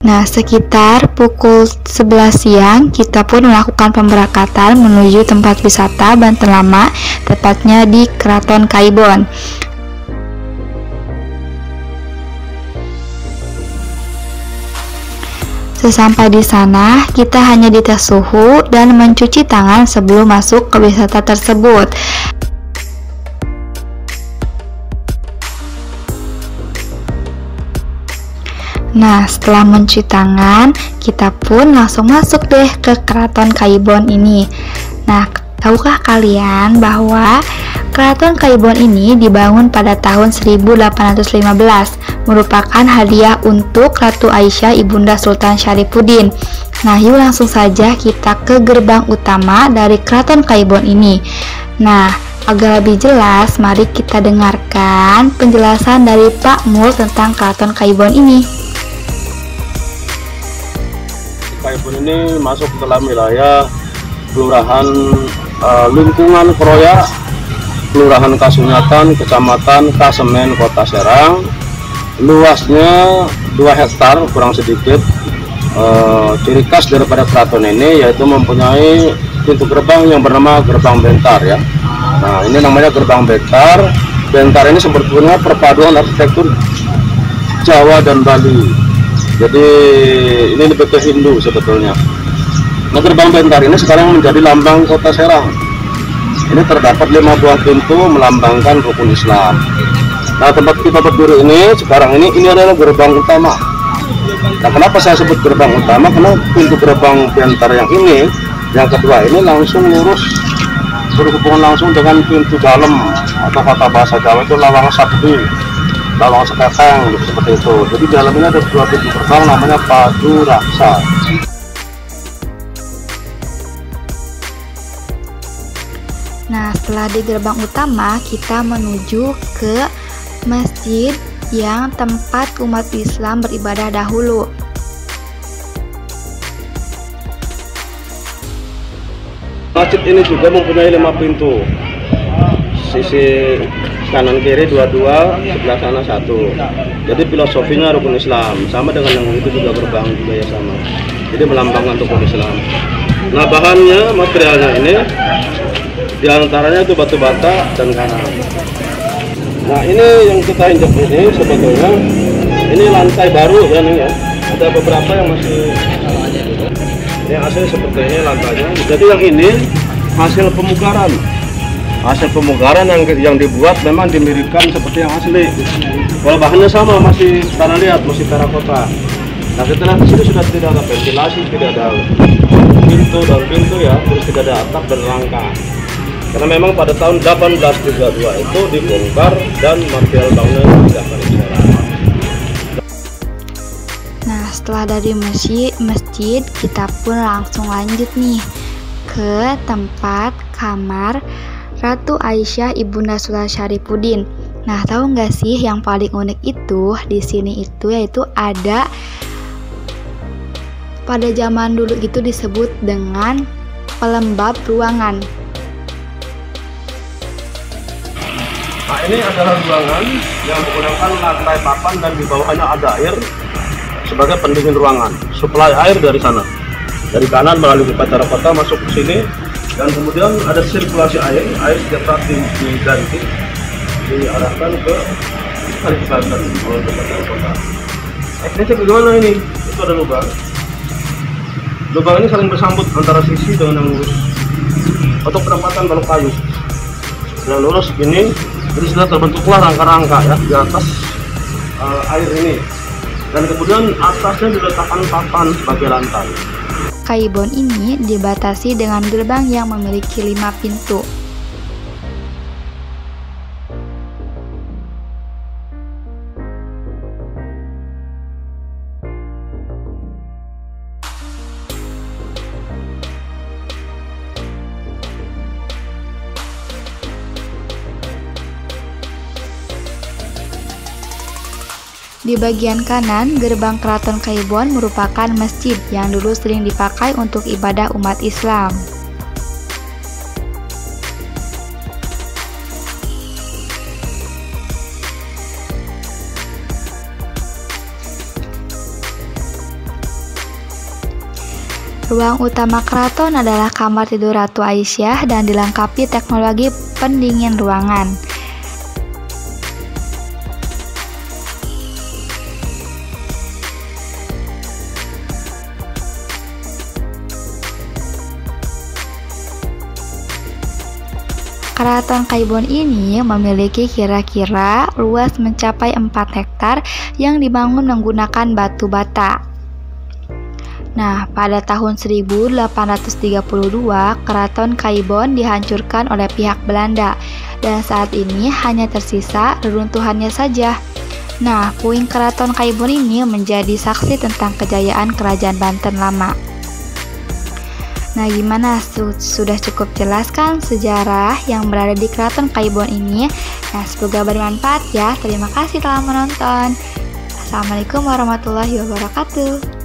Nah, sekitar pukul 11 siang, kita pun melakukan pemberangkatan menuju tempat wisata Banten Lama, tepatnya di Keraton Kaibon. Sesampai di sana, kita hanya dites suhu dan mencuci tangan sebelum masuk ke wisata tersebut. Nah, setelah mencuci tangan, kita pun langsung masuk deh ke Keraton Kaibon ini. Nah, tahukah kalian bahwa Keraton Kaibon ini dibangun pada tahun 1815, merupakan hadiah untuk Ratu Aisyah Ibunda Sultan Syarifuddin. Nah, yuk langsung saja kita ke gerbang utama dari Keraton Kaibon ini. Nah, agar lebih jelas, mari kita dengarkan penjelasan dari Pak Mul tentang Keraton Kaibon ini. Kaibon ini masuk ke dalam wilayah Kelurahan Lingkungan Kroya, Kelurahan Kasunyatan, Kecamatan Kasemen, Kota Serang. Luasnya 2 hektar kurang sedikit. Ciri khas daripada keraton ini yaitu mempunyai pintu gerbang yang bernama Gerbang Bentar ya. Nah, ini namanya Gerbang Bentar. Bentar ini sebetulnya perpaduan arsitektur Jawa dan Bali. Jadi ini lebih ke Hindu sebetulnya. Nah, Gerbang Bentar ini sekarang menjadi lambang Kota Serang. Ini terdapat 5 buah pintu melambangkan rukun Islam. Nah, tempat kita berdiri ini sekarang ini adalah gerbang utama. Nah, kenapa saya sebut gerbang utama? Karena pintu Gerbang Bentar yang ini, yang kedua ini langsung lurus berhubungan langsung dengan pintu dalam atau kata bahasa Jawa itu lawang sabdi, lawang seketeng seperti itu. Jadi di dalam ini ada 2 pintu gerbang namanya Padu Raksa. Nah, setelah di gerbang utama, kita menuju ke masjid yang tempat umat Islam beribadah dahulu. Masjid ini juga mempunyai 5 pintu. Sisi kanan kiri 22, sebelah sana 1. Jadi filosofinya rukun Islam, sama dengan yang itu juga gerbang juga ya sama. Jadi melambangkan rukun Islam. Nah, bahannya, materialnya ini diantaranya itu batu bata dan kanan. Nah, ini yang kita injak ini sebetulnya ini lantai baru ya nih ya. Ada beberapa yang masih ini asli seperti ini lantainya. Jadi yang ini hasil pemugaran. Hasil pemugaran yang dibuat memang dimiripkan seperti yang asli. Kalau bahannya sama, masih tanah liat, masih terakota. Nah, setelah di sini sudah tidak ada ventilasi, tidak ada pintu dan pintu ya, terus tidak ada atap dan rangka. Karena memang pada tahun 1832 itu dibongkar dan material bangunan tidak berjalan. Nah, setelah dari masjid, kita pun langsung lanjut nih ke tempat kamar Ratu Aisyah Ibunda Sultan Syarifuddin. Nah, tahu nggak sih yang paling unik itu di sini itu yaitu ada pada zaman dulu itu disebut dengan pelembab ruangan. Nah, ini adalah ruangan yang menggunakan lantai papan dan di bawahnya ada air sebagai pendingin ruangan. Suplai air dari sana, dari kanan melalui pipa terakota masuk ke sini. Dan kemudian ada sirkulasi air setiap saat diganti, diarahkan ke kali Banten oleh Kabupaten Kota. Ini bagaimana ini? Itu ada lubang. Lubang ini saling bersambut antara sisi dengan yang lurus. Untuk penempatan balok kayu. Yang lurus ini, jadi sudah terbentuklah rangka-rangka ya di atas air ini. Dan kemudian atasnya diletakkan papan sebagai lantai. Kaibon ini dibatasi dengan gerbang yang memiliki 5 pintu. Di bagian kanan, gerbang Keraton Kaibon merupakan masjid yang dulu sering dipakai untuk ibadah umat Islam. Ruang utama keraton adalah kamar tidur Ratu Aisyah dan dilengkapi teknologi pendingin ruangan. Keraton Kaibon ini memiliki kira-kira luas mencapai 4 hektar yang dibangun menggunakan batu bata. Nah, pada tahun 1832, Keraton Kaibon dihancurkan oleh pihak Belanda dan saat ini hanya tersisa reruntuhannya saja. Nah, puing Keraton Kaibon ini menjadi saksi tentang kejayaan Kerajaan Banten lama. Nah, gimana? Sudah cukup jelas kan sejarah yang berada di Keraton Kaibon ini? Nah, semoga bermanfaat ya. Terima kasih telah menonton. Assalamualaikum warahmatullahi wabarakatuh.